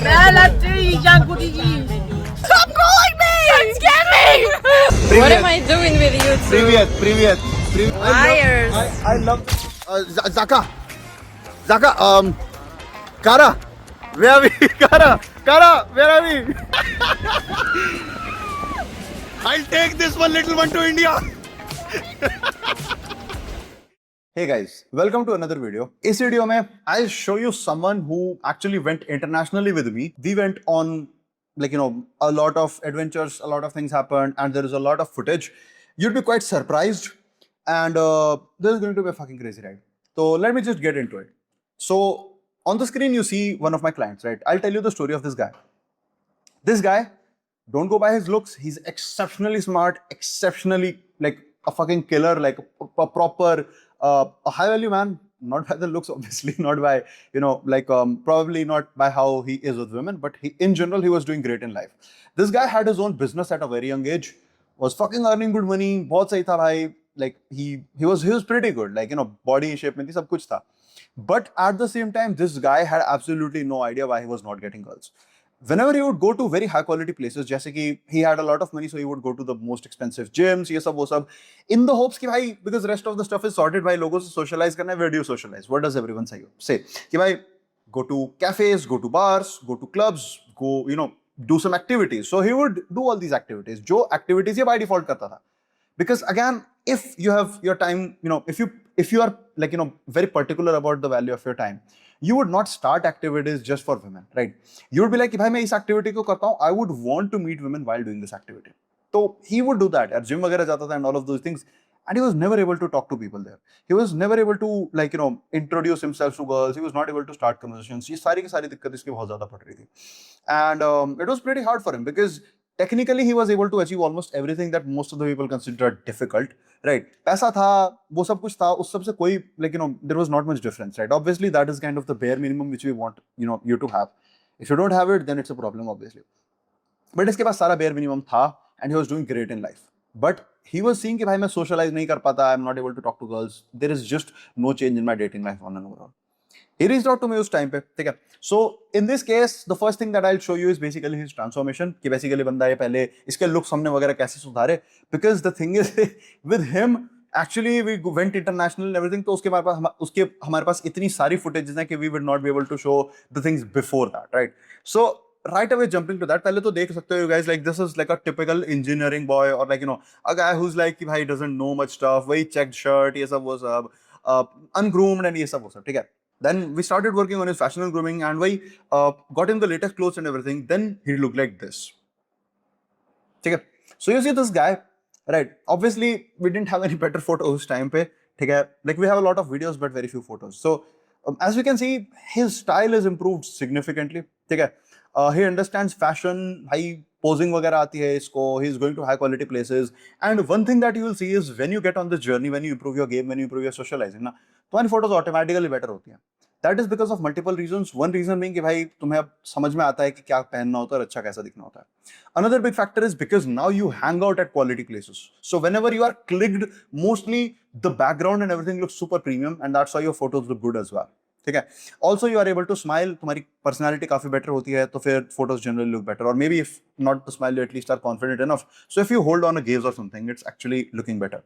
Stop calling me! Don't scare me! What am I doing with you two? Привет. Liars. I love Zaka. Kara, where are we? Kara, where are we? I'll take this one little one to India. Hey guys, welcome to another video. इस video में I'll show you someone who actually went internationally with me. We went on a lot of adventures, a lot of things happened, and there is a lot of footage. You'd be quite surprised, and this is going to be a fucking crazy ride. So let me just get into it. So on the screen you see one of my clients, right? I'll tell you the story of this guy. This guy, don't go by his looks. He's exceptionally smart, exceptionally like a fucking killer, like a proper, a high value man. Not by the looks, obviously, not by, probably not by how he is with women, but in general, he was doing great in life. This guy had his own business at a very young age, was fucking earning good money, bahut sahi tha bhai. Like he was pretty good, body shape mein thi, sab kuch tha. But at the same time, this guy had absolutely no idea why he was not getting girls. Whenever he would go to very high quality places, जैसे कि he had a lot of money, so he would go to the most expensive gyms, ये सब वो सब, in the hopes कि भाई, because rest of the stuff is sorted, भाई लोगों से socialize करना है, where do you socialize? What does everyone say? कि भाई, go to cafes, go to bars, go to clubs, go, do some activities. So he would do all these activities. जो activities ये by default करता था. Because again, if you have your time, if you are very particular about the value of your time, you would not start activities just for women, right? You would be like, भाई मैं इस activity को करता हूँ, I would want to meet women while doing this activity. So he would do that. Gym वगैरह जाता था and all of those things, and he was never able to talk to people there. He was never able to introduce himself to girls. He was not able to start conversations. ये सारी की सारी दिक्कत इसकी बहुत ज़्यादा पड़ रही थी, and it was pretty hard for him because technically he was able to achieve almost everything that most of the people considered difficult, right? पैसा था, वो सब कुछ था, उस सब से कोई there was not much difference, right? Obviously that is kind of the bare minimum which we want you to have. If you don't have it, then it's a problem, obviously. But इसके पास सारा bare minimum था, and he was doing great in life. But he was seeing कि भाई मैं socialize नहीं कर पाता, I'm not able to talk to girls. There is just no change in my dating life on and overall. He reached out to me उस time पे, ठीक है? So in this case, the first thing that I'll show you is basically his transformation. कि basically बंदा ये पहले इसके looks हमने वगैरह कैसे सुधारे. Because the thing is with him, actually we went international and everything. तो उसके हमारे पास इतनी सारी footages हैं कि we would not be able to show the things before that, right? So right away jumping to that, पहले तो देख सकते हो you guys, like this is like a typical engineering boy or a guy who's like कि भाई doesn't know much stuff, वही checked shirt, ये सब वो सब, ungroomed and ये सब वो सब, ठीक है? Then we started working on his fashion and grooming, and we got him the latest clothes and everything. Then he looked like this. Okay. So you see this guy, right? Obviously, we didn't have any better photos time pe. Okay. Like we have a lot of videos, but very few photos. So as you can see, his style is improved significantly. Okay. He understands fashion. High posing वगैरह आती है इसको. He's going to high quality places. And one thing that you will see is when you get on this journey, when you improve your game, when you improve your socializing, ना, तुम्हारी photos automatically better होती हैं. That is because of multiple reasons. One reason being कि भाई तुम्हें अब समझ में आता है कि क्या पहनना होता है और अच्छा कैसा दिखना होता है. Another big factor is because now you hang out at quality places. So whenever you are clicked, mostly the background and everything looks super premium, and that's why your photos look good as well. ठीक है. Also you are able to smile. तुम्हारी personality काफी better होती है, तो फिर photos generally look better. Or maybe if not to smile, you at least are confident enough. So if you hold on a gaze or something, it's actually looking better,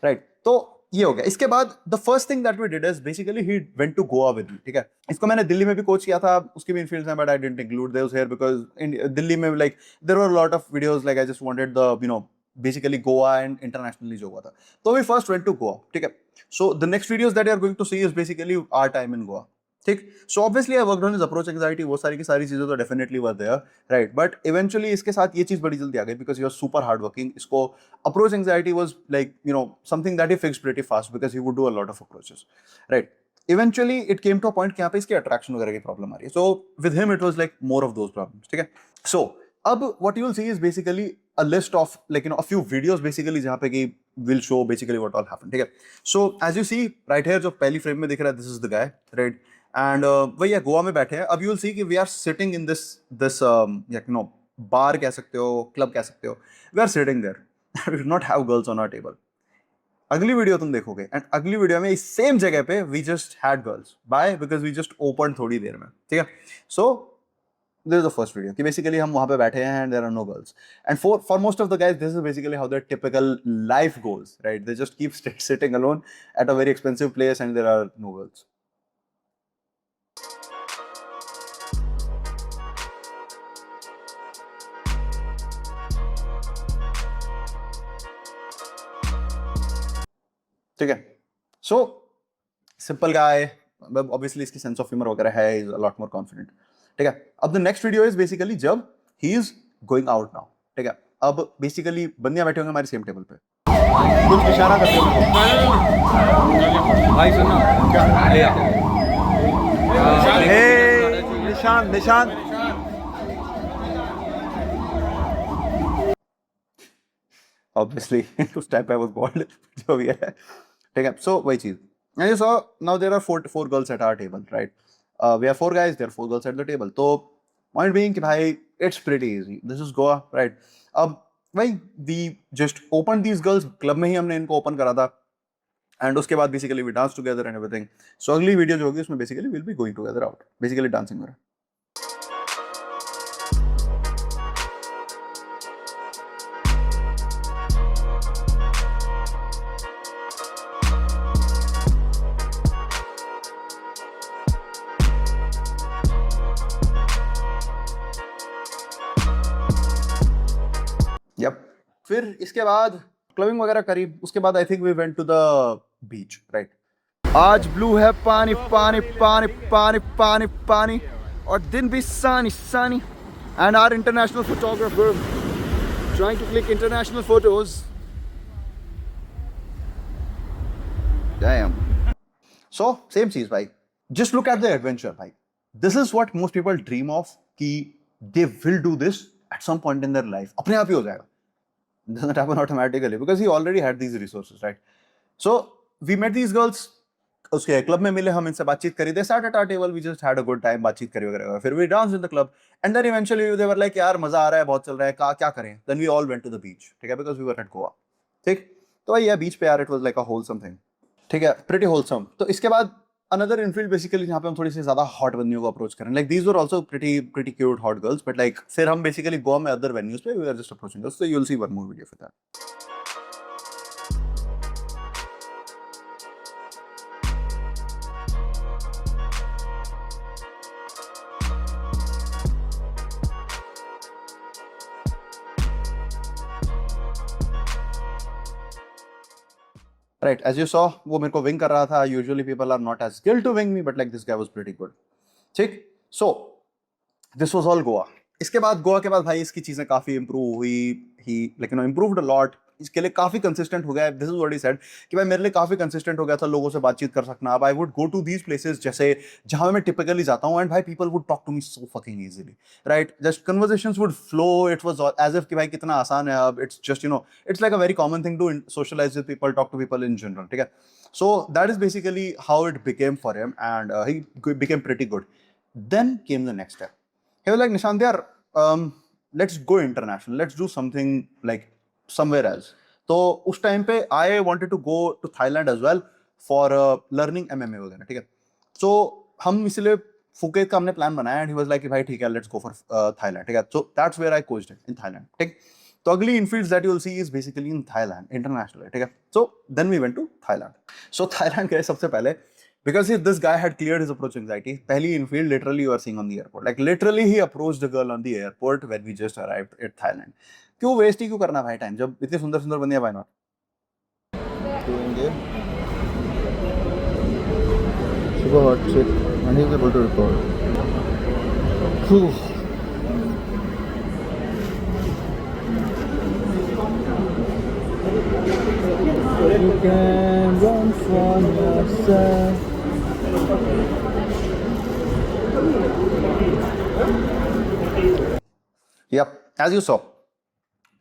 right? तो ये हो गया. इसके बाद the first thing that we did is basically he went to Goa with me, ठीक है? इसको मैंने दिल्ली में भी कोच किया था, उसकी भी infields हैं, but I didn't include those here because in Delhi में like there were a lot of videos, like I just wanted the basically Goa and internationally जो हुआ था. तो we first went to Goa, ठीक है? So the next videos that you are going to see is basically our time in Goa. ठीक. So obviously I worked on his approach anxiety, वो सारी की सारी चीजें तो definitely were there, right? But eventually इसके साथ ये चीज बड़ी जल्दी आ गई because he was super hardworking. इसको approach anxiety was like something that he fixed pretty fast because he would do a lot of approaches, right? Eventually it came to a point कि यहाँ पे इसकी attraction वगैरह की problem आ रही है. So with him it was like more of those problems, ठीक है? So अब what you will see is basically a list of a few videos basically जहाँ पे कि will show basically what all happened, ठीक है? So as you see right here जो पहली frame में दिख रहा है, this is the guy, right? And वही है, गोवा में बैठे हैं. अब यू विल सी कि we are sitting in this bar कह सकते हो, क्लब कह सकते हो. We are sitting there, we do not have girls on our table. अगली वीडियो तुम देखोगे एंड अगली वीडियो में इस सेम जगह पे we just had girls. Why? Because we just open थोड़ी देर में, ठीक है? सो this is the first video कि basically हम वहाँ पे बैठे हैं and there are no girls. And for most of the guys, this is basically how their typical life goes, right? They just keep sitting alone at a very expensive place and there are no girls. ठीक है. So simple guy, obviously इसकी sense of humor वगैरह है, is a lot more confident. ठीक है. अब the next video is basically जब he is going out now. ठीक है. अब basically बंदियां बैठे होंगे हमारे सेम टेबल पे. कुछ इशारा करते हो भाई सुनो क्या ले आ हे निशान obviously उस टाइम पे I was bald जो भी है. ठीक है. So वही चीज. And you saw now there are four girls at our table, right? We have 4 guys, there are 4 girls at the table. So point being कि भाई it's pretty easy. This is Goa, right? अब भाई we just opened these girls, club में ही हमने इनको open करा था. And उसके बाद basically we dance together and everything. So अगली वीडियो जो होगी उसमें basically we'll be going together out, basically dancing वगैरह. Yep. फिर इसके बाद क्लबिंग वगैरह करी. उसके बाद I think we went to the beach, right? आज ब्लू है पानी पानी पानी पानी पानी पानी और दिन भी sunny sunny and our international photographer trying to click international photos. Damn. So same चीज भाई. Just look at the adventure भाई. This is what most people dream of कि they will do this at some point in their life. अपने आप ही हो जाएगा. Doesn't happen automatically because he already had these resources, right? So we met these girls. उसके club में मिले, हम इनसे बातचीत करी. They sat at our table, we just had a good time, बातचीत करी वगैरह. फिर we danced in the club and then eventually they were like यार मजा आ रहा है, बहुत चल रहा है, क्या करें? Then we all went to the beach, ठीक है? Because we were at Goa. ठीक? तो भाई बीच पे यार it was like a wholesome thing. ठीक है? Pretty wholesome. तो इसके बाद another infield basically जहाँ पे हम थोड़ी सी ज़्यादा hot बंदियों को approach करें. Like these were also pretty cute hot girls, but like फिर हम basically Goa में other venues पे we were just approaching girls. So you'll see one more video for that. Right, as you saw, वो मेरे को wing कर रहा था. Usually people are not as skilled to wing me, but like this guy was pretty good. ठीक? So this was all Goa. इसके बाद गोवा के बाद भाई इसकी चीजें काफी इंप्रूव हुई. He like improved a lot. इसके लिए काफी कंसिस्टेंट हो गया. This is what he said कि भाई मेरे लिए काफी कंसिस्टेंट हो गया था लोगों से बातचीत कर सकना. अब I would go to these places जैसे जहाँ मैं typically जाता हूँ and भाई people would talk to me so fucking easily, right? Just conversations would flow. It was as if कि भाई कितना आसान है अब. It's just it's like a very common thing to socialize with people, talk to people in general, ठीक है? So that is basically how it became for him and he became pretty good. Then came the next step. He was like Nishant yaar, let's go international. Let's do something like somewhere else. तो उस time पे I wanted to go to Thailand as well for learning MMA वगैरह, ठीक है? So हम इसलिए Phuket का हमने प्लान बनाया and he was like भाई ठीक है let's go for Thailand, ठीक है? So that's where I coached in Thailand, ठीक? तो अगली infields that you will see is basically in Thailand, international, ठीक है? So then we went to Thailand. So Thailand गए सबसे पहले because this guy had cleared his approach anxiety. पहली infield literally you are seeing on the airport. Like literally he approached the girl on the airport when we just arrived at Thailand. क्यों waste ही क्यों करना भाई time जब इतनी सुंदर सुंदर बंदियां भाई not super hot chick and he was able to record. You can run from yourself. Yep, as you saw,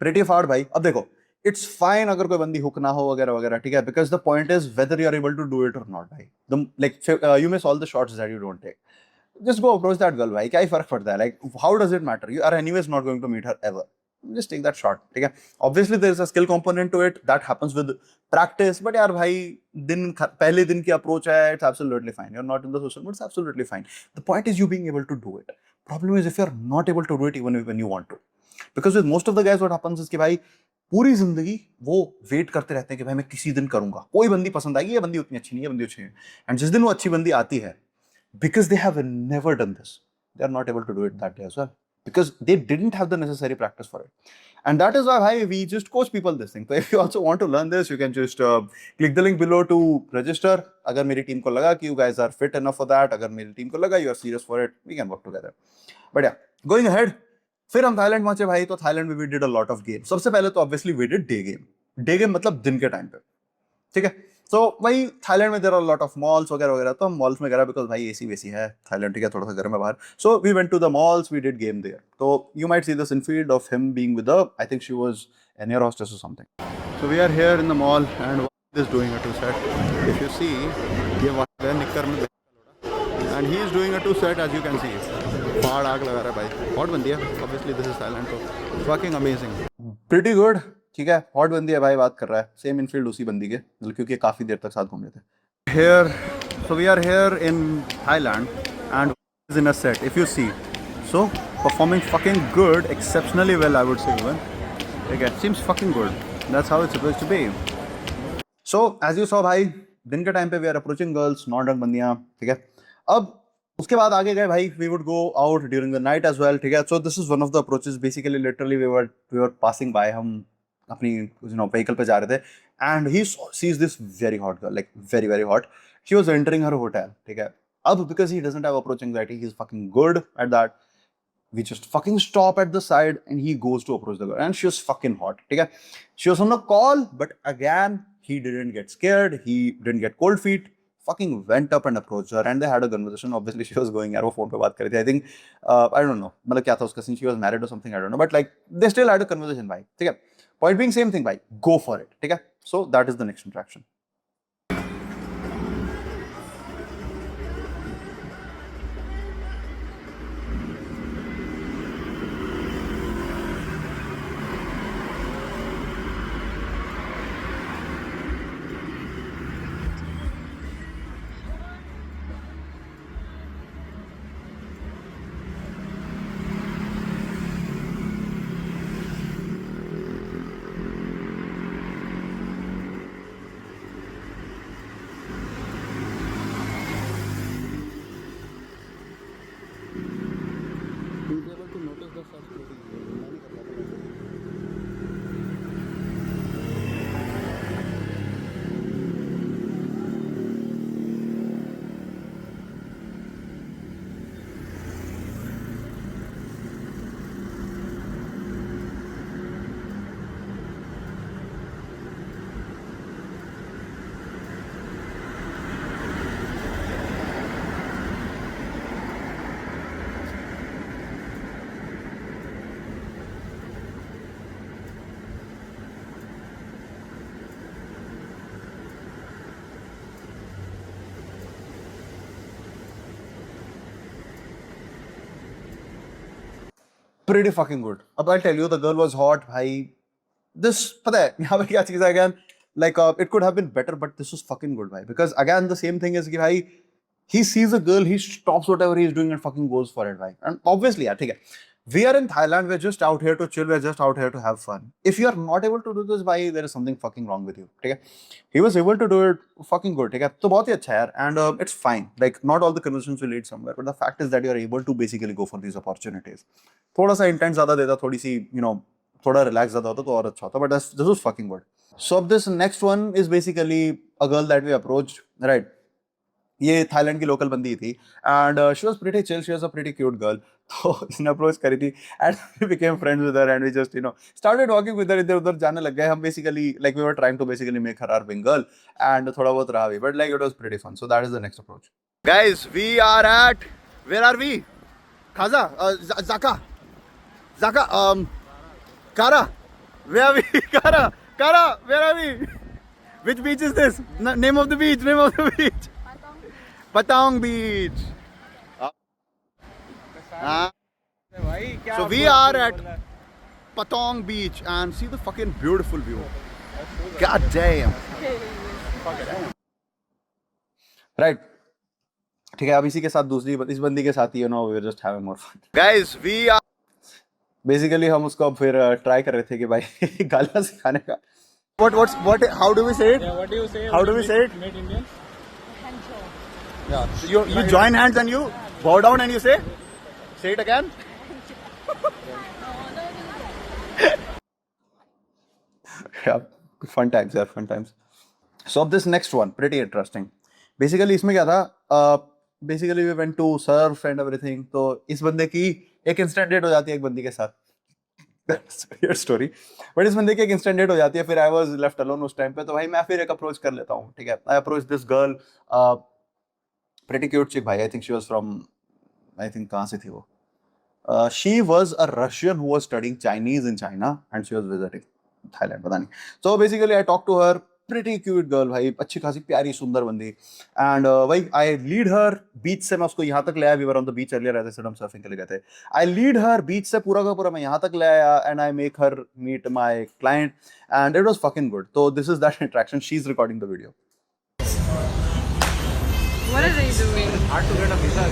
pretty far भाई. अब देखो, it's fine अगर कोई बंदी हुक ना हो वगैरह वगैरह, ठीक है? Because the point is whether you are able to do it or not भाई. You miss all the shots that you don't take. Just go approach that girl भाई. क्या ही फर्क पड़ता है? Like how does it matter? You are anyways not going to meet her ever. just take that shot. ठीक है? Obviously there is a skill component to it that happens with practice, but यार भाई पहले दिन की approach है, it's absolutely fine. You're not in the social, but it's absolutely fine. The point is you being able to do it. Problem is if you're not able to do it even when you want to. Because with most of the guys what happens is कि भाई पूरी जिंदगी वो wait करते रहते हैं कि भाई मैं किसी दिन करूंगा, कोई बंदी पसंद आएगी, ये बंदी उतनी अच्छी नहीं है, बंदी अच्छी है, एंड जिस दिन वो अच्छी बंदी आती है, because they have never done this, they are not able to do it that day as well because they didn't have the necessary practice for it. And that is why we just coach people this thing. So if you also want to learn this, you can just click the link below to register. अगर मेरी team को लगा कि you guys are fit enough for that, अगर मेरी team को लगा you are serious for it, we can work together. But yeah, going ahead, फिर हम थाईलैंड पहुंचे भाई. तो थाईलैंड में we did a lot of games. सबसे पहले तो obviously we did day game. Day game मतलब दिन के टाइम पे, ठीक है. So वही थाईलैंड में there are a lot of malls वगैरह वगैरह, तो हम मॉल्स में गए बिकॉज भाई एसी वेसी है थाईलैंड, ठीक है, थोड़ा सा गर्म है बाहर. So we went to the malls, we did game there. So you might see this in field of him being with the, I think she was an air hostess or something. So we are here in the mall and what is doing a two set. If you see, ये वहाँ गया निक्कर में and he is doing a two set as you can see. पहाड़ आग लगा रहा है भाई, हॉट बंदी है. Obviously this is Thailand, so fucking amazing. Pretty good. ठीक है, हॉट बंदी है भाई, बात कर रहा है. सेम इनफील्ड उसी बंदी के, क्योंकि काफी देर तक साथ घूम रहे थे. Here, so we are here in Thailand and is in a set. If you see, so performing fucking good, exceptionally well, I would say even. Okay, seems fucking good. That's how it's supposed to be. So as you saw भाई, दिन के time पे we are approaching girls, non-drunk बंदियाँ, ठीक है. अब उसके बाद आगे गए भाई, we would go out during the night as well, ठीक है. So this is one of the approaches. Basically, literally we were passing by, हम अपनी vehicle पे जा रहे थे, and he sees this very hot girl, like very very hot. She was entering her hotel, ठीक है. अब because he doesn't have approach anxiety, he's fucking good at that. We just fucking stop at the side and he goes to approach the girl, and she was fucking hot, ठीक है. She was on the call, but again he didn't get scared, he didn't get cold feet. Fucking went up and approached her and they had a conversation. Obviously she was going यार, वो phone पे बात कर रही थी. I think I don't know मतलब क्या था उसका scene, she was married or something, I don't know, but like they still had a conversation भाई, ठीक है. Point being same thing भाई, go for it, ठीक है. So that is the next interaction. Pretty fucking good. अब I'll tell you, the girl was hot भाई. This पता है यहाँ पे क्या चीज़ है again, like it could have been better, but this was fucking good भाई. Because again the same thing is कि भाई he sees a girl, he stops whatever he is doing and fucking goes for it भाई. And obviously यार ठीक है, we are in Thailand, we're just out here to chill, we're just out here to have fun. If you are not able to do this भाई, there is something fucking wrong with you, ठीक है. He was able to do it fucking good, ठीक है. तो बहुत ही अच्छा है यार, and it's fine. Like not all the conversations will lead somewhere, but the fact is that you are able to basically go for these opportunities. थोड़ा सा intense ज़्यादा देता, थोड़ी सी थोड़ा रिलैक्स ज़्यादा होता तो और अच्छा होता, but this was fucking good. So this next one is basically a girl that we approached, right? ये थाईलैंड की लोकल बंदी थी and she was pretty chill, she was a pretty cute girl. तो इसने अप्रोच करी थी and we became friends with her and we just started walking with her. इधर उधर जाने लग गए हम, basically like we were trying to basically make her our wing girl and थोड़ा बहुत रहा भी, but like it was pretty fun. So that is the next approach. Guys, we are at, where are we? Khaza, Zaka, Kara, where are we? Kara, where are we? Which beach is this? Name of the beach. Patong Beach. So we are at Patong Beach and see the fucking beautiful view. God damn. Right. ठीक है, अब इसी के साथ दूसरी इस बंदी के साथ ही we are just having more fun. Guys, we are basically हम उसको अब फिर ट्राई कर रहे थे कि भाई गालियाँ सिखाने का. What how do we say it? Yeah, what do you say? How do we say it? Made Indian? Yeah. So you join hands and you bow down and you say it again. Yeah, fun times, yeah, fun times. So this next one, pretty interesting. Basically इसमें क्या था? Basically we went to surf and everything. तो इस बंदे की एक instant date हो जाती है एक बंदी के साथ. That's a weird story. But इस बंदे की एक instant date हो जाती है. फिर I was left alone उस टाइम पे. तो भाई मैं फिर एक approach कर लेता हूँ. ठीक है. I approached this girl. Pretty cute chick भाई. I think she was from. I think कहाँ से थी वो? She was a Russian who was studying Chinese in China and she was visiting Thailand. पता नहीं. So basically I talked to her. Pretty cute girl भाई, अच्छी खासी प्यारी सुंदर बंदी. And भाई I lead her beach से मैं उसको यहाँ तक ले आया. We were on the beach earlier, ऐसे हम surfing के लिए गए थे. I lead her beach से पूरा का पूरा मैं यहाँ तक ले आया and I make her meet my client and it was fucking good. So this is that interaction. She's recording the video. What are they doing? Hard to get a visa.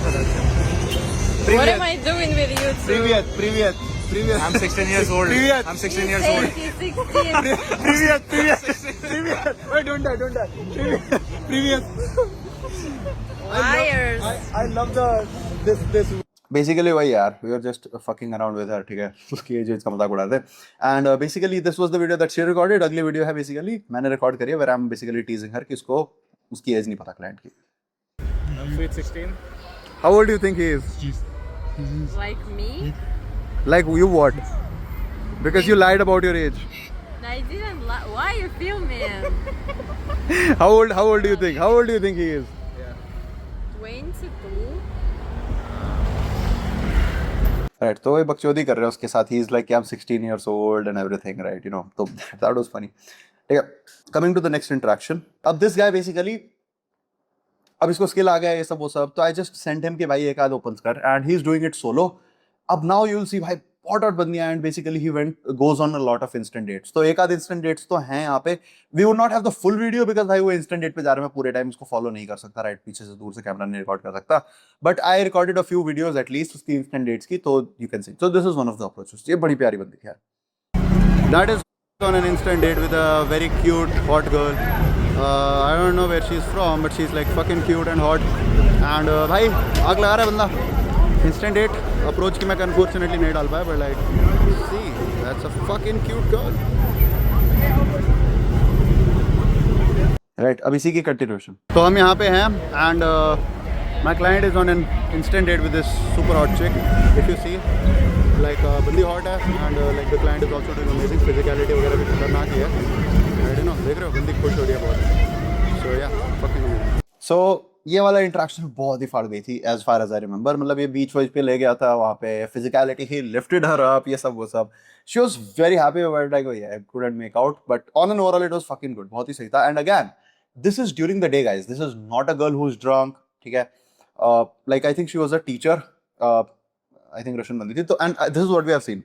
What am I doing with you two? Привет. I'm 16 years old. Привет. I'm 16 years old. 16. Привет. Wait, don't die. Привет. Liars. I love this. Basically वही यार, we were just fucking around with her, ठीक है, उसकी as का मजाक उड़ा रहे थे. And basically this was the video that she recorded. अगली वीडियो है basically मैंने रिकॉर्ड करी है where I'm basically teasing her कि उसको उसकी एज नहीं पता क्लाइंट की. Sweet 16. How old do you think he is? Like me? Like you what? Because you lied about your age. I didn't lie. Why you filming? How old do you think? How old do you think he is? 22. Right, तो वो बकचोदी कर रहे हैं उसके साथ. He is like I'm 16 years old and everything, right? You know, so that was funny. ठीक है, coming to the next interaction. अब this guy basically अब इसको स्किल आ गया ये सब वो सब, तो आई जस्ट सेंड हिम कि भाई एक आध ओपन कर and he is doing it solo. अब नाउ यू विल सी भाई बहुत बंदियां and basically he went goes on a lot of instant dates. तो एक आध इंस्टेंट डेट्स तो हैं यहाँ पे. We would not have the full video because भाई वो इंस्टेंट डेट पे जा रहे हैं, पूरे टाइम इसको फॉलो नहीं कर सकता, राइट, पीछे से दूर से कैमरा नहीं रिकॉर्ड कर सकता. But I recorded a few videos at least उसकी इंस्टेंट डेट्स की, तो you can see. So this is one of the approaches. ये बड़ी प्यारी बंदी है. That is on an instant date with a very cute hot girl. I don't know where she's from, but she's like fucking cute and hot. And भाई आग लगा रहा है बंदा. Instant date approach की मैं unfortunately नहीं डाल पाया, but like see that's a fucking cute girl. Right, अब इसी की continuation. तो हम यहाँ पे हैं and my client is on an instant date with this super hot chick. If you see. Like बंदी hot है and like the client is also doing amazing. Physicality वगैरह भी खतरनाक है. I don't know, देख रहे हो बंदी खुश हो रही है बहुत. So yeah, fucking amazing. So ये वाला इंटरेक्शन बहुत ही फाड़ गई थी as far as I remember. मतलब ये बीच वाइज पे ले गया था वहाँ पे. Physicality he lifted her up, ये सब वो सब. She was very happy about it. Like oh yeah, I couldn't make out, but on and overall it was fucking good. बहुत ही सही था. And again, this is during the day, guys. This is not a girl who's drunk. ठीक है. Like I think she was a teacher. I think Russian बंदी थी. तो and this is what we have seen.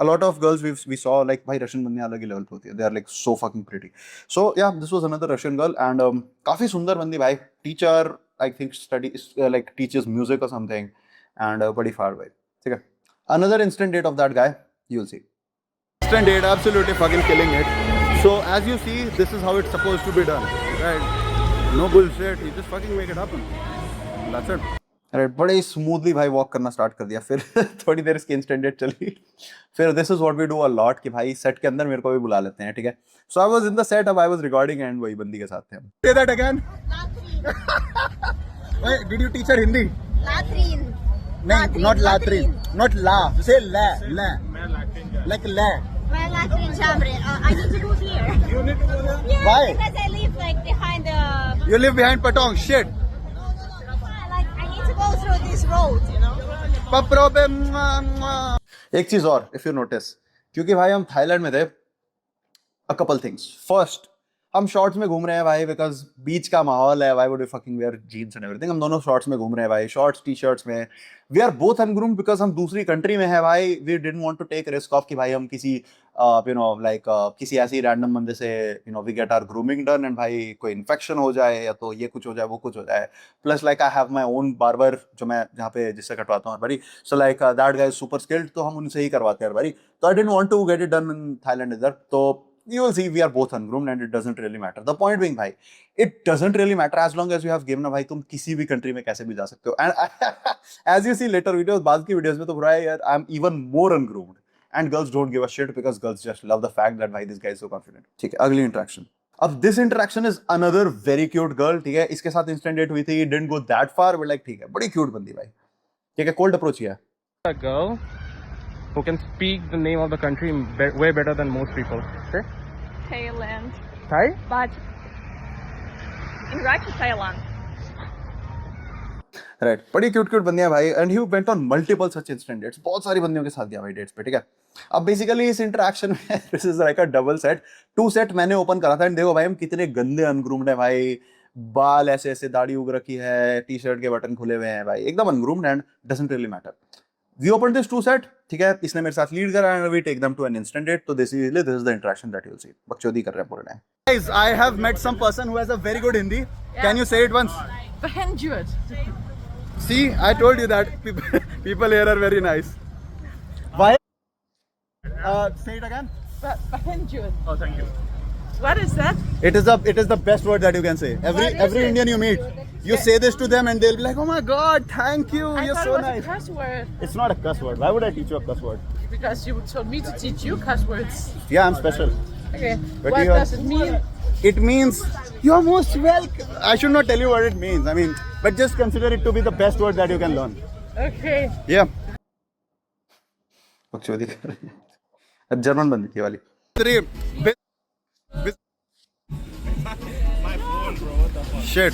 A lot of girls we saw like भाई Russian बंदी अलग ही level पे होती है. They are like so fucking pretty. So yeah, this was another Russian girl and काफी सुंदर बंदी भाई. Teacher I think studies like teaches music or something and बड़ी फाड़ भाई. ठीक है. Another instant date of that guy you'll see. Instant date absolutely fucking killing it. So as you see, this is how it's supposed to be done. Right? No bullshit. You just fucking make it happen. That's it. Right, बड़े smoothly भाई walk करना start कर दिया. फिर थोड़ी देर इसकी instant date चली. फिर this is what we do a lot कि भाई सेट के अंदर मेरे को भी बुला लेते हैं. ठीक है. So I was in the set, अब आई वाज रिकॉर्डिंग एंड वही बंदी के साथ थे हम. Say that again. Wait, did you teach her Hindi? Latrin. नहीं, not latrin. Not la. Say la. Like la. My Latrin Chambre. I need to go here. You need to go there. Yeah, Why? because I live like behind the. You live behind Patong. Shit. Like I need to go through this road, you know. एक चीज और, if you notice, क्योंकि भाई हम Thailand में थे, a couple things. First, हम shorts में घूम रहे हैं भाई बिकॉज बीच का माहौल है. Why would we fucking wear jeans and everything. हम दोनों शॉर्ट्स में घूम रहे हैं भाई, शॉर्ट्स टी शर्ट्स में. We are both ungroomed because हम दूसरी कंट्री में है भाई. We didn't want to take risk of कि भाई हम किसी किसी ऐसी रैंडम बंदे से we get our grooming done and भाई कोई इन्फेक्शन हो जाए या तो ये कुछ हो जाए वो कुछ हो जाए. Plus like I have my own barber जो मैं जहाँ पे जिससे कटवाता हूँ हर बारी. So like that guy is super skilled, तो हम उनसे ही करवाते हैं हर बारी. तो I didn't want to get it done in Thailand इधर. तो you will see we are both ungroomed and it doesn't really matter. The point being bhai, it doesn't really matter as long as you have game na bhai. तुम किसी भी country में कैसे भी जा सकते हो. And as you see later videos, बाद की videos में तो बुरा है यार, I'm even more ungroomed and girls don't give a shit because girls just love the fact that bhai this guy is so confident. ठीक है, अगली interaction. अब this interaction is another very cute girl. ठीक है, इसके साथ instant date हुई थी, didn't go that far but like ठीक है, बड़ी cute बंदी भाई. ठीक है, cold approach किया. A girl who can speak the name of the country way better than most people. Okay? Thailand. Thai? But in right to Thailand. Right, बड़ी cute cute बंदियां भाई. And he went on multiple such instant dates. बहुत सारी बंदियों के साथ गया भाई डेट्स पे. ठीक है, अब बेसिकली इस इंटरेक्शन में this is like a double set. 2 set मैंने ओपन करा था एंड देखो भाई हम कितने गंदे अनग्रूम्ड है भाई. बाल ऐसे ऐसे, दाढ़ी उग रखी है, टी शर्ट के बटन खुले हुए हैं भाई, एकदम ungroomed and doesn't really matter. We open this 2 set. ठीक है, इसने मेरे साथ लीड करा and we take them to an instant date. तो this is the interaction that you will see. बकचोदी कर रहे हैं पूरे time. Guys, I have met some person who has a very good Hindi. Can you say it once? Benjured. See, I told you that people here are very nice. Why? Say it again. Benjured. Oh, thank you. What is that? It is the best word that you can say. What is Every it? Indian you meet, you say this to them and they'll be like, "Oh my God, thank you. I You're thought so it was nice." a cuss word. It's not a cuss word. Why would I teach you a cuss word? Because you told me to teach you cuss words. Yeah, I'm special. Okay. But What you are- does it mean? It means you're most welcome. I should not tell you what it means. I mean, but just consider it to be the best word that you can learn. Okay. Yeah. बकचोदी कर रही है. अब German बंदी थी वाली. Shit.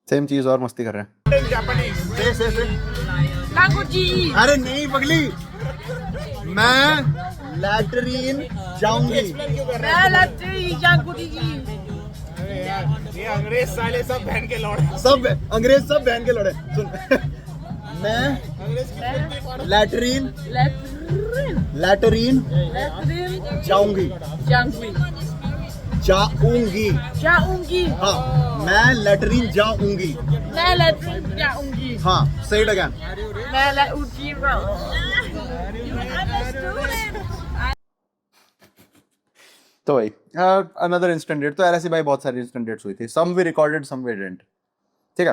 Same चीज और मस्ती कर रहे हैं. Say. Language. अरे नहीं पगली, मैं लैटरीन जाऊंगी. ये अंग्रेज साले सब बहन के लौड़े. सब अंग्रेज सब बहन के लड़े. सुन, मैं लैटरीन जाऊंगी. हाँ, मैं लैटरीन जाऊंगी. हाँ, say it again. तो भाई अनदर इंस्टेंट डेट. तो ऐसे भाई बहुत सारी इंस्टेंट डेट्स हुई थी. Some we recorded, some we didn't. ठीक है,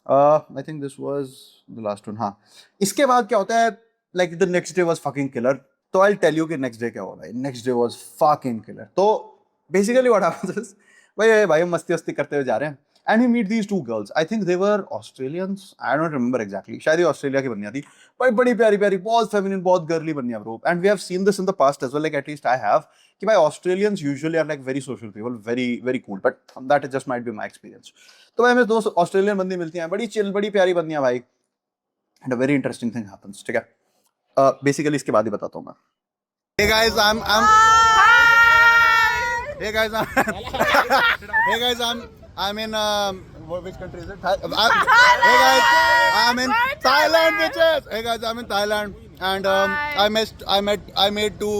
I think this was the last one. हाँ, इसके बाद क्या होता है, like the next day was fucking killer. तो आई टेल यू कि नेक्स्ट डे क्या हुआ भाई. Next day was fucking killer. तो बेसिकली व्हाट हैपेंस इज, भाई हम मस्ती वस्ती करते हुए जा रहे हैं and we meet these 2 girls. I think they were Australians, I don't remember exactly. शायद ये ऑस्ट्रेलिया की बंदियां थी भाई. बड़ी प्यारी प्यारी, बहुत फेमिनिन, बहुत गर्ली बंदियां bro. And we have seen this in the past as well. Like at least I have, कि भाई Australians usually are like very social people, very very cool. But that just might be my experience. तो भाई हमें 2 Australian बंदी मिलती हैं, बड़ी chill, बड़ी प्यारी बंदियां भाई. And a very interesting thing happens. ठीक है, बेसिकली इसके बाद ही बताता हूँ मैं. Hey guys, I'm Hey guys, I'm in which country is it? Hey guys, I'm in Thailand, bitches. Hey guys, I'm in Thailand, and I made two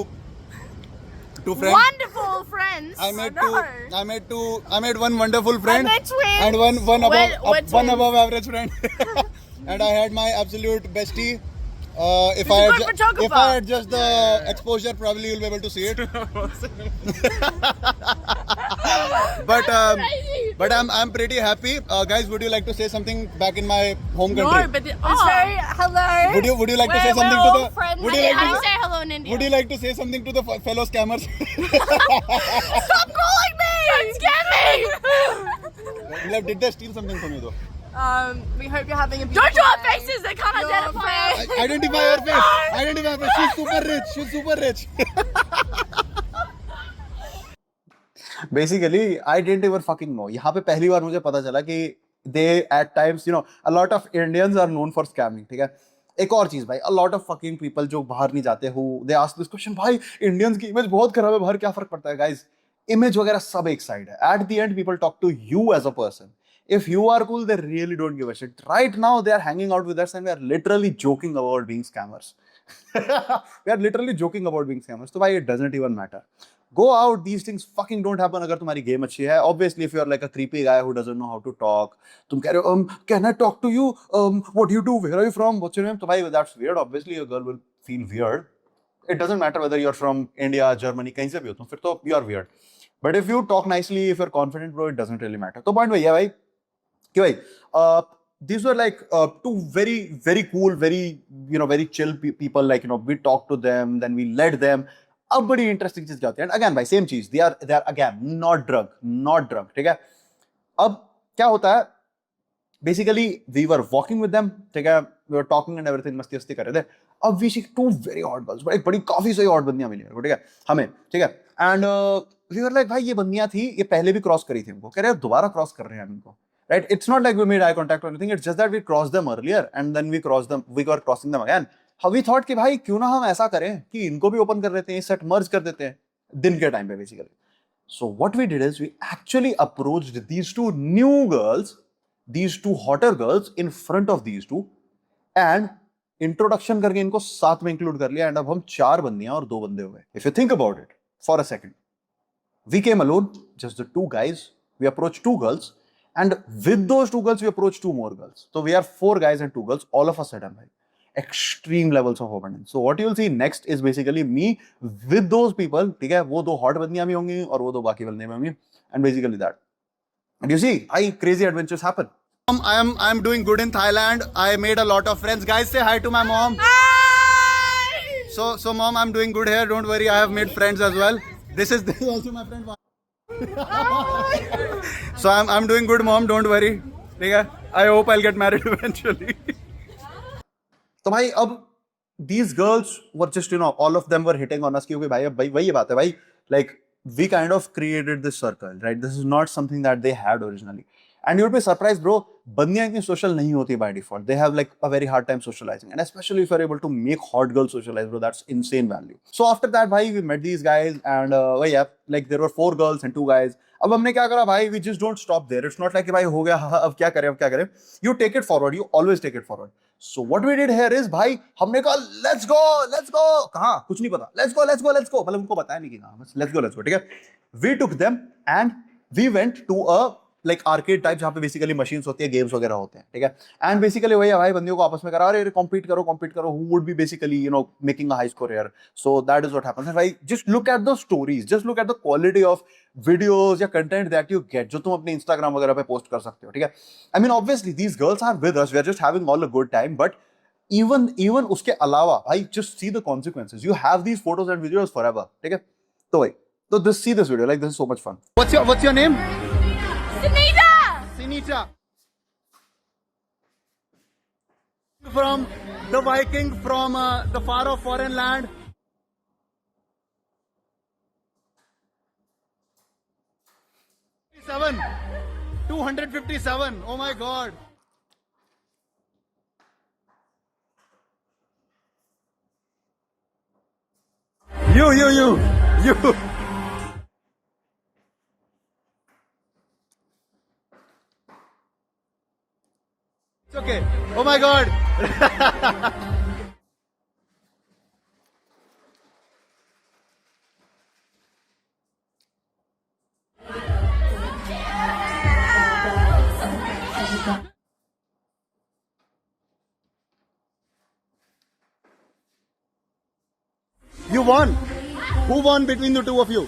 friends. Wonderful friends. I made one wonderful friend. I met twins. And one Twins. above average friend. And I had my absolute bestie. If This I is had good photographer. if I had just the exposure, probably you'll be able to see it. But I'm pretty happy. Guys, would you like to say something back in my home country? No, but it's very hello. Would you like to say We're something all to the friends. would you like How do to you say hello in India? would you like to say something to the fellow scammers? Stop calling me! Don't scare me! Did they steal something from you though? We hope you're having a beautiful Don't draw day. faces. They can't identify us. Identify her face. Identify her face. She's super rich. Basically, I didn't even fucking know. यहाँ पे पहली बार मुझे पता चला कि they at times, a lot of Indians are known for scamming. ठीक है, एक और चीज भाई, a lot of fucking people जो बाहर नहीं जाते हो, they ask this question, भाई इंडियंस की इमेज बहुत खराब है बाहर, क्या फर्क पड़ता है? गाइस, इमेज वगैरह सब एक साइड है. At the end people talk to you as a person. If you are cool, they really don't give a shit. Right now they are hanging out with us and we are literally joking about being scammers. We are literally joking about being scammers. So भाई it doesn't even matter. Go out, these things fucking don't happen अगर तुम्हारी game अच्छी है. Obviously if you are like a creepy guy who doesn't know how to talk, तुम कह रहे हो can I talk to you, what do you do, where are you from, what's your name, तो भाई that's weird. Obviously a girl will feel weird. It doesn't matter whether you're from India, Germany, कहीं से भी हो तुम, फिर तो you are weird. But if you talk nicely, if you're confident bro, it doesn't really matter. तो point वही है भाई कि भाई these were like two very very cool, very very chill people. Like we talked to them, then we led them. अब बड़ी interesting चीज क्या होती है, अगेन भाई सेम चीज, they are again not drug, ठीक है. अब क्या होता है, basically we were walking with them, ठीक है, we were talking and everything, मस्ती वस्ती कर रहे थे. अब we see two very hot girls, एक बड़ी काफी सही हॉट बंदियां मिली मेरे को, ठीक है, हमें, ठीक है. एंड वी वर लाइक भाई ये बंदियां थी, ये पहले भी क्रॉस करी थी हमको, कह रहे हैं दोबारा क्रॉस कर रहे हैं हम इनको, right? It's not like we made eye contact or anything. It's just that we crossed them earlier and then we were crossing them again. How we thought कि भाई क्यों ना हम ऐसा करें कि इनको भी ओपन कर देते हैं, सेट मर्ज कर देते हैं दिन के टाइम पे basically. So what we did is we actually approached these two new girls, these two hotter girls in front of these two and introduction करके इनको साथ में इंक्लूड कर लिया. एंड अब हम 4 बंदियां और 2 बंदे हुए. If you think about it for a second, we came alone, just the 2 guys. We approached 2 girls. And with those 2 girls, we approached 2 more girls. So we are 4 guys and 2 girls. All of a sudden, भाई, extreme levels of openness. So what you'll see next is basically me with those people. ठीक है, वो 2 hot बंदियां भी होंगी और वो 2 बाकी बंदे भी होंगे. And basically that. And you see, crazy adventures happen. I am doing good in Thailand. I made a lot of friends. Guys, say hi to my mom. Hi! So mom, I'm doing good here. Don't worry, I have made friends as well. This is also my friend. So I'm doing good mom, don't worry, ठीक है. I hope I'll get married eventually. तो भाई अब these girls were just all of them were hitting on us क्योंकि भाई अब भाई वही बात है भाई, like we kind of created this circle, right? This is not something that they had originally. And you'll be surprised bro, बंदियां इतनी social नहीं होती by default. They have like a very hard time socializing, and especially if you're able to make hot girls socialize bro, that's insane value. So after that भाई we met these guys and yeah, like there were 4 girls and 2 guys. अब हमने क्या करा भाई, we just don't stop there. It's not like कि भाई हो गया अब क्या करें. You take it forward, you always take it forward. So what we did here is भाई हमने कहा let's go. कहाँ कुछ नहीं पता, let's go. मतलब उनको बताया नहीं कि कहाँ, बस let's go, ठीक है. We took them and we went to a like arcade type जहाँ पे बेसिकली मशीन्स होती है, गेम्स वगैरह होते हैं, ठीक है. एंड बेसिकली वही है भाई, बंदियों को आपस में करा, अरे कॉम्पीट करो, who would be basically making a high score here. So that is what happens. And भाई just look at the stories, just look at the quality of videos या content that you get जो तुम अपने Instagram वगैरह पे post कर सकते हो, ठीक है. I mean obviously these girls are with us, we are just having all a good time, but even उसके अलावा भाई just see the consequences. You have these photos and videos forever, ठीक है. तो भाई तो see this video, like this is so much fun. What's your name? Sinita. From the Viking, from the far off foreign land. Seven, 257. Oh my God. You. It's okay. Oh my God. You won. Who won between the two of you?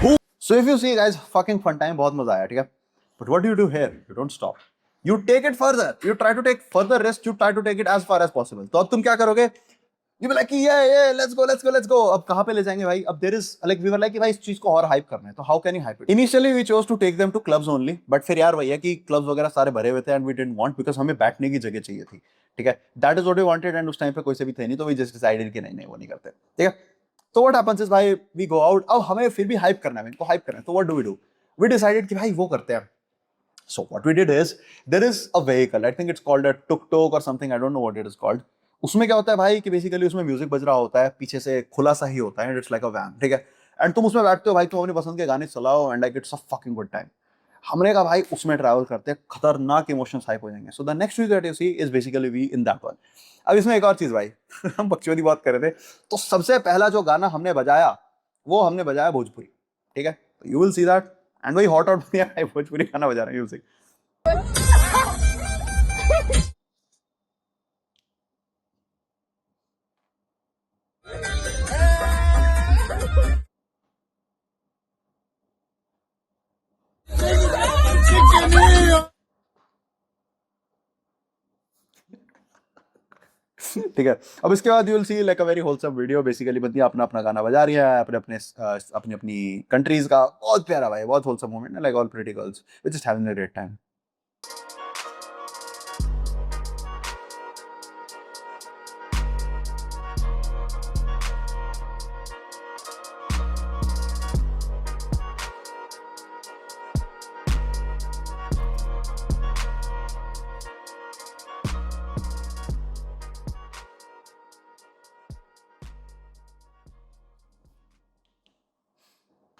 Who? So if you see guys, fucking fun time, बहुत मजा आया, ठीक है. But what do you do here? You don't stop. You take it further. You try to take further risks. You try to take it as far as possible. तो अब तुम क्या करोगे? You be like, yeah, let's go. अब कहाँ पे ले जाएंगे भाई? अब there is like we were like कि भाई इस चीज को और hype करना है. तो how can you hype it? Initially we chose to take them to clubs only, but फिर यार वही है कि clubs वगैरह सारे भरे हुए थे and we didn't want because हमें बैठने की जगह चाहिए थी. ठीक है? That is what we wanted and उस टाइम पे कोई से भी थे नहीं तो we just decided कि नहीं वो नहीं करते. ठीक है? तो what happens is भाई we go out. अब हमें फिर भी hype करना है, इनको hype करना है. तो what do? We decided कि भाई वो करते हैं. So what we did is, there is a vehicle, I think it's called a tuk-tuk or something, I don't know what it is called. उसमें क्या होता है भाई कि बेसिकली उसमें म्यूजिक बज रहा होता है, पीछे से खुला सा ही होता है, इट्स लाइक अ वैन, ठीक है, एंड तुम उसमें बैठते हो भाई, तुम अपनी पसंद के गाने चलाओ and like it's a fucking good time. हमने कहा भाई उसमें ट्रैवल करते हैं, खतरनाक इमोशंस हाइप हो जाएंगे. So the next video that you see is basically we in that one. अब इसमें एक और चीज भाई हम बकचोदी बात कर रहे थे, तो सबसे पहला जो गाना हमने बजाया वो हमने बजाया भोजपुरी, ठीक है, you will see that. And वही हॉट आउट भोजपुरी गाना बजा रहे हैं, यू विल सी. ठीक है, अब इसके बाद you will C like a very wholesome video. Basically बंदी अपना अपना गाना बजा रही है, अपनी अपनी कंट्रीज का. बहुत प्यारा भाई, बहुत होलसम मोमेंट है, like all pretty girls we just having a great time.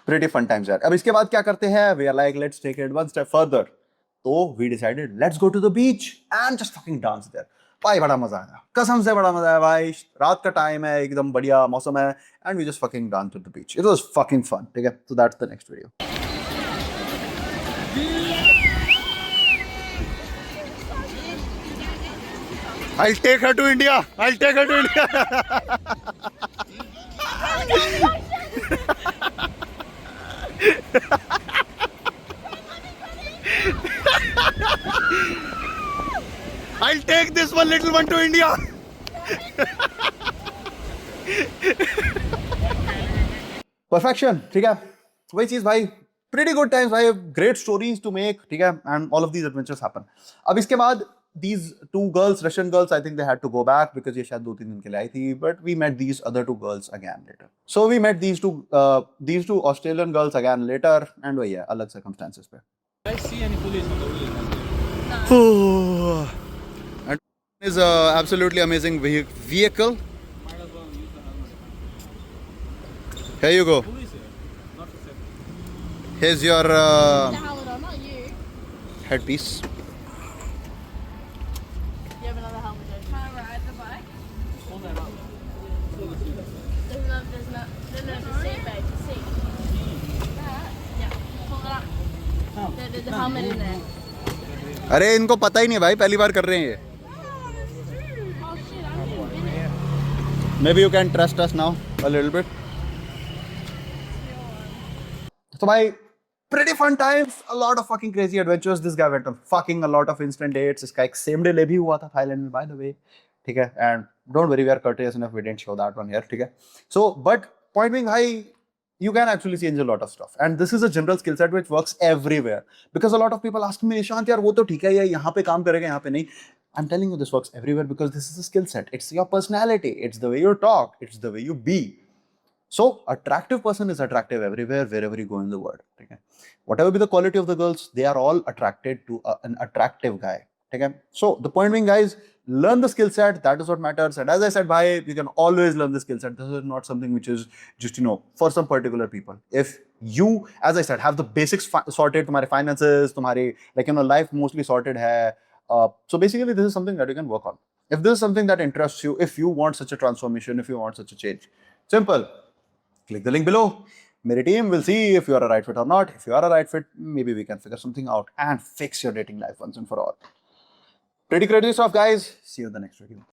Pretty fun times यार. अब इसके बाद क्या करते हैं, we are like let's take it one step further. तो we decided let's go to the beach and just fucking dance there. भाई बड़ा मजा आया, कसम से बड़ा मजा आया भाई. रात का टाइम है, एकदम बढ़िया मौसम है, and we just fucking danced at the beach. It was fucking fun. ठीक है, so that's the next video. I'll take her to India. I'll take her to India. I'll take this one little one to India. Perfection, ठीक है, वही चीज भाई. Pretty good times भाई, great stories to make, ठीक है, and all of these adventures happen. अब इसके बाद these two girls, Russian girls, I think they had to go back because ये शायद 2-3 दिन के लिए आई थी, but we met these other two girls again later. So we met these two Australian girls again later, and वही है, अलग circumstances पे. I see any police on the way? And is a absolutely amazing vehicle. Here you go. Here's your headpiece. You have another helmet, don't you? Can I ride the bike? Hold that up. There's no seat, babe. The seat. Yeah, pull it up. There's a helmet in there. अरे इनको पता ही नहीं भाई, पहली बार कर रहे हैं ये. Oh shit, I didn't get it. Maybe you can trust us now a little bit. So भाई, pretty fun times, a lot of fucking crazy adventures. This guy went on fucking a lot of instant dates. इसका एक same day ले भी हुआ था Thailand में, by the way, ठीक है. And don't worry, we are courteous enough, we didn't show that one here, ठीक है. So, but point being, भाई, you can actually change a lot of stuff, and this is a general skill set which works everywhere. Because a lot of people ask me, Nishant, यार वो तो ठीक है, ये यहाँ पे काम करेगा, यहाँ पे नहीं. I'm telling you, this works everywhere because this is a skill set. It's your personality. It's the way you talk. It's the way you be. So, attractive person is attractive everywhere, wherever you go in the world. Okay? Whatever be the quality of the girls, they are all attracted to an attractive guy. Okay? So, the point being, guys, learn the skill set. That is what matters. And as I said, bhai, you can always learn the skill set. This is not something which is just, for some particular people. If you, as I said, have the basics sorted, tumhare finances, tumhari, life mostly sorted hai. So basically, this is something that you can work on. If this is something that interests you, if you want such a transformation, if you want such a change, simple. Click the link below. My team will see if you are a right fit or not. If you are a right fit, maybe we can figure something out and fix your dating life once and for all. Pretty crazy stuff, guys. See you in the next video.